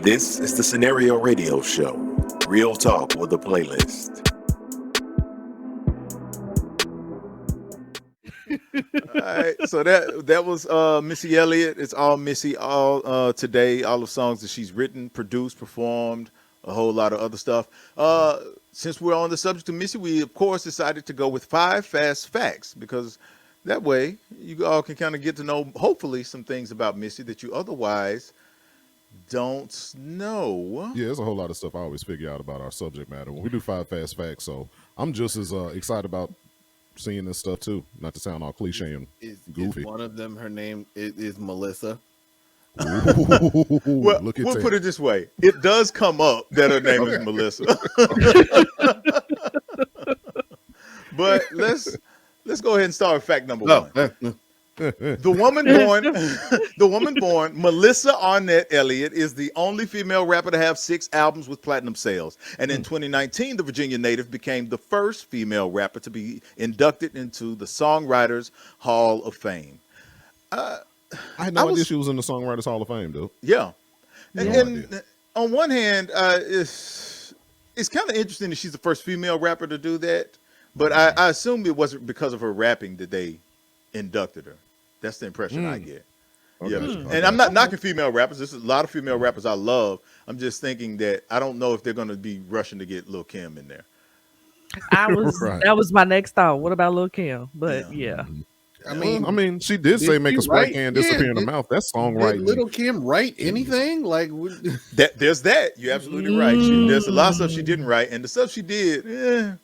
This is the Scenario Radio Show. Real talk with a playlist. All right, so that was Missy Elliott. It's all Missy all today. All the songs that she's written, produced, performed, a whole lot of other stuff. Since we're on the subject of Missy, we of course decided to go with 5 fast facts because that way you all can kind of get to know, hopefully, some things about Missy that you otherwise don't know. Yeah, there's a whole lot of stuff I always figure out about our subject matter when we do 5 fast facts. So I'm just as excited about seeing this stuff too. Not to sound all cliche and goofy. Is one of them, her name is Melissa. Ooh, Well, look at we'll that. put it this way: it does come up that her name is Melissa. But let's go ahead and start with fact number one. The woman born Melissa Arnett Elliott is the only female rapper to have 6 albums with platinum sales. And in 2019, the Virginia native became the first female rapper to be inducted into the Songwriters Hall of Fame. I had no idea she was in the Songwriters Hall of Fame, dude. Yeah. No And idea. on one hand, it's kind of interesting that she's the first female rapper to do that. But I assume it wasn't because of her rapping that they inducted her. That's the impression I get. Okay. Yeah. And I'm not knocking female rappers. There's a lot of female rappers I love. I'm just thinking that I don't know if they're going to be rushing to get Lil' Kim in there. Right. That was my next thought. What about Lil' Kim? But yeah. I mean, she did say make she a spray write? can disappear in the Did- mouth. That's did songwriting. Little Kim write anything? Like, There's that. You're absolutely right. There's a lot of stuff she didn't write, and the stuff she did,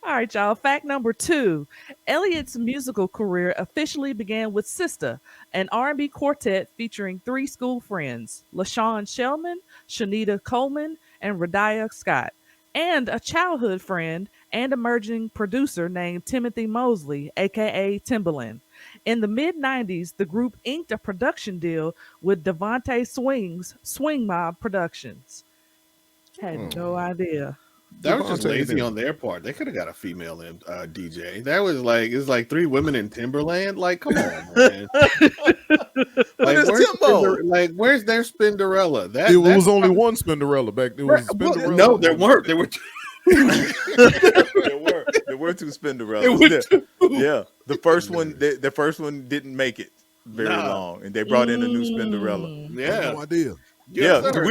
All right, y'all. Fact number 2. Elliott's musical career officially began with Sister, an R&B quartet featuring 3 school friends, LaShawn Shellman, Shanita Coleman, and Radiah Scott, and a childhood friend and emerging producer named Timothy Mosley, aka Timbaland. In the mid-90s, the group inked a production deal with Devontae Swing's Swing Mob Productions. Had no idea. that was just Devontae lazy did. on their part. They could have got a female DJ. That was like it's like 3 women in Timberland. Like, come on, man. Where's their Spinderella? That It was only one Spinderella back there. Was Spinderella. no, there weren't. There were. there were 2 Spinderellas. Yeah, the first one didn't make it very long, and they brought in a new Spinderella. I had no idea. Yeah, sir.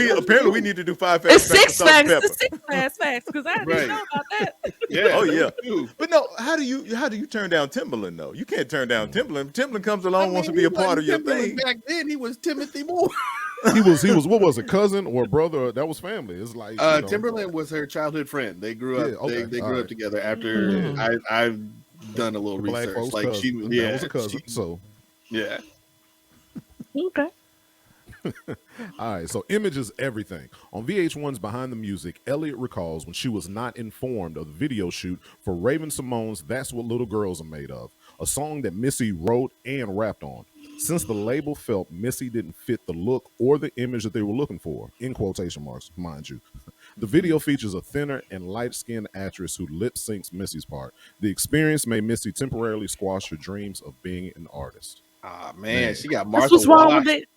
we need to do 5 It's fast 6 facts. Pepper. It's 6 fast facts because I didn't Right. know about that. Yeah. Oh yeah, Dude. but no. How do you turn down Timbaland though? You can't turn down Timbaland. Timbaland comes along, wants to be he a part of your wasn't Timberland thing. back then. He was Timothy Moore. He was what was it, cousin or brother? That was family. It's like Timberland was her childhood friend. They grew up. Yeah, okay, They all grew right. up together. After I've done a little Black research. folks Like cousin. she, That was a cousin. So yeah. Okay. all right, so image is everything. On VH1's Behind the Music, Elliott recalls when she was not informed of the video shoot for Raven Simone's That's What Little Girls Are Made Of, a song that Missy wrote and rapped on. Since the label felt Missy didn't fit the look or the image that they were looking for, in quotation marks, mind you. The video features a thinner and light-skinned actress who lip-syncs Missy's part. The experience made Missy temporarily squash her dreams of being an artist. Ah man, she got That's Martha what's wrong Wash. with it.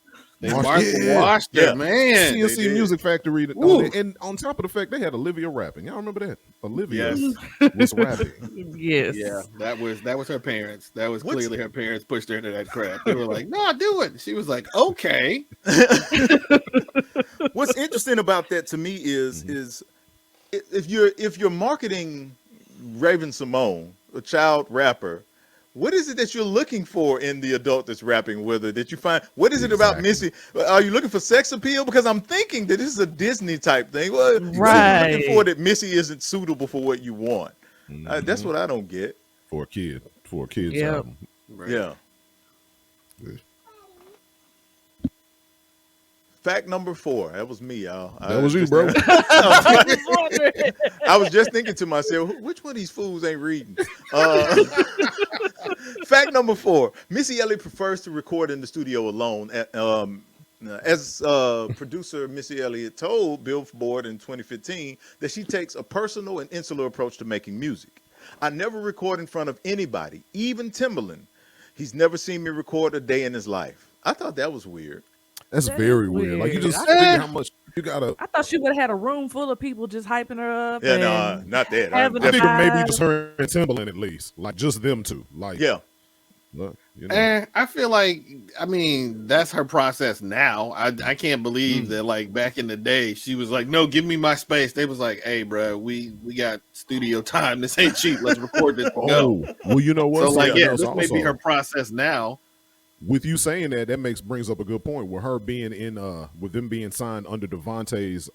They Martha- Martha yeah. washed her, Yeah. man. CNC did. Music Factory. Ooh. And on top of the fact, they had Olivia rapping. Y'all remember that? Olivia Yes. was rapping. Yes. Yeah, that was her parents. That was What's- clearly her parents pushed her into that crap. They were like, "No, do it." She was like, "Okay." What's interesting about that to me is if you're marketing Raven Simone, a child rapper, what is it that you're looking for in the adult that's rapping with her that you find? What is it about Missy? Are you looking for sex appeal? Because I'm thinking that this is a Disney type thing. Well, what are you Right. looking for that Missy isn't suitable for what you want? That's what I don't get. For a kid's Yeah. album. Right. Yeah. Yeah. Fact number 4. That was me, y'all. That was you, bro. I was just thinking to myself, which one of these fools ain't reading? Fact number 4. Missy Elliott prefers to record in the studio alone. As producer Missy Elliott told Billboard in 2015 that she takes a personal and insular approach to making music. I never record in front of anybody, even Timbaland. He's never seen me record a day in his life. I thought that was weird. That's That very is weird. Like you weird. just I- figure how much you gotta. I thought she would have had a room full of people just hyping her up. Yeah, no, and not that. having I a figure maybe vibe. just her and Timberland at least, like just them two. Like Yeah. you know. I feel like, I mean, that's her process now. I can't believe that, like, back in the day, she was like, no, give me my space. They was like, hey, bro, we got studio time. This ain't cheap. Let's record this and go. Oh, well, you know what? So, like, Something yeah, else this may be also. her process now. With you saying that, brings up a good point. With her being in, with them being signed under Devontae's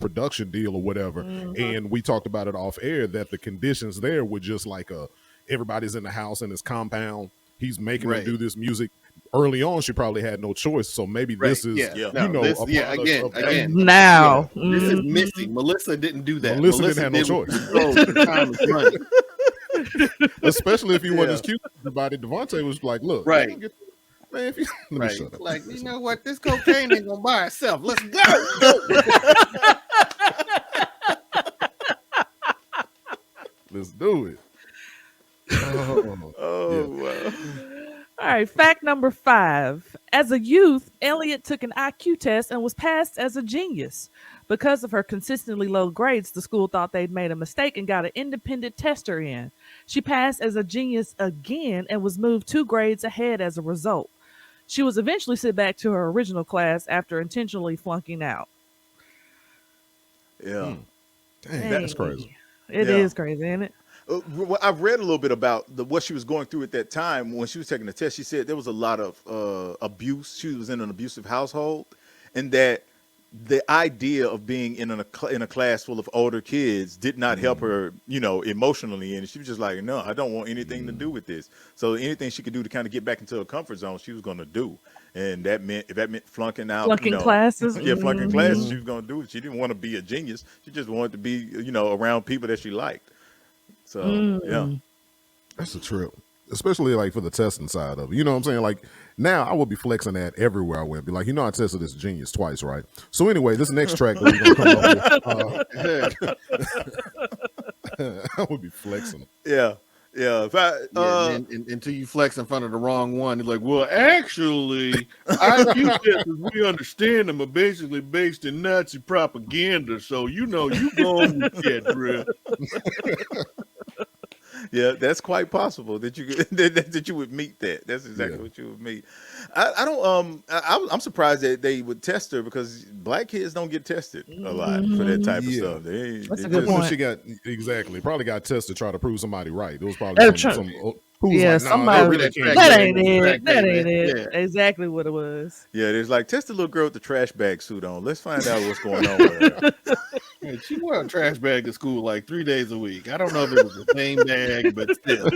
production deal or whatever, and we talked about it off air that the conditions there were just like everybody's in the house in his compound. He's making them do this music. Early on, she probably had no choice. So maybe this is, Yeah. you know, this, a yeah, product again, of that. again. Now. This is Missy. Melissa didn't do that. Melissa didn't have no did what choice. she told her time is money. Especially if he wasn't as cute as everybody. Devontae was like, look, Right. Man, if you, let me Right. shut up. Like, you know what? This cocaine ain't gonna buy itself. Let's go. Let's do it. Oh, wow. All right, fact number 5. As a youth, Elliott took an IQ test and was passed as a genius. Because of her consistently low grades, the school thought they'd made a mistake and got an independent tester in. She passed as a genius again and was moved 2 grades ahead as a result. She was eventually sent back to her original class after intentionally flunking out. Yeah. Dang, that's crazy. It Yeah. is crazy, isn't it? I've read a little bit about what she was going through at that time when she was taking the test. She said there was a lot of abuse. She was in an abusive household, and that the idea of being in a class full of older kids did not help her, you know, emotionally. And she was just like, no, I don't want anything to do with this. So anything she could do to kind of get back into her comfort zone, she was going to do. And that meant flunking out, Flunking classes. Yeah, flunking classes. She was going to do it. She didn't want to be a genius. She just wanted to be, you know, around people that she liked. So yeah, That's a trip. Especially like for the testing side of it. You know what I'm saying? Like now I would be flexing that everywhere I went. Be like, you know, I tested this genius twice, right? So anyway, this next track that we're gonna come up with, I would be flexing. yeah. If I, until you flex in front of the wrong one, you're like, well, actually, IQ tests, as we understand them, are basically based in Nazi propaganda. So, you know, you go on with that, bro. yeah, that's quite possible that you could, that you would meet that. That's exactly what you would meet. I don't. I'm surprised that they would test her because black kids don't get tested a lot for that type of stuff. That's a they good just- point. She got probably got tested to try to prove somebody right. It was probably some who was Yeah, like, nah, somebody- they really can't That get ain't it. That ain't it. Yeah. Exactly what it was. Yeah, there's like test the little girl with the trash bag suit on. Let's find out what's going on with her. Yeah, she wore a trash bag to school like 3 days a week. I don't know if it was the same bag, but still.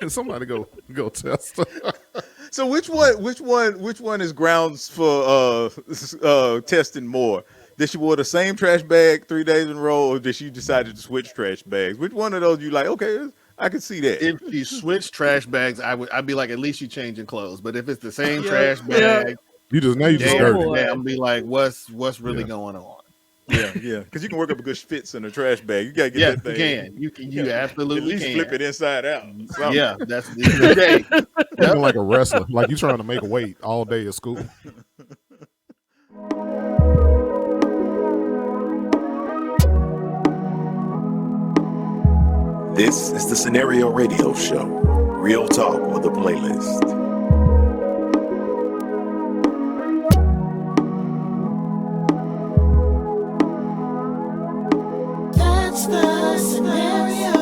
Somebody go test her. So which one is grounds for testing more? Did she wore the same trash bag 3 days in a row, or did she decided to switch trash bags? Which one of those you like? Okay, I can see that. If she switched trash bags, I'd be like, at least you changing clothes. But if it's the same trash bag, You just day dirty. after day, I'm be like, what's really going on? Yeah, because you can work up a good fits in a trash bag. You gotta get Yeah, that you thing. can. You absolutely At least can. flip it inside out. Something. Yeah, that's the day. Looking like a wrestler, like you trying to make weight all day at school. This is the Scenario Radio Show. Real talk with a playlist. That's the scenario.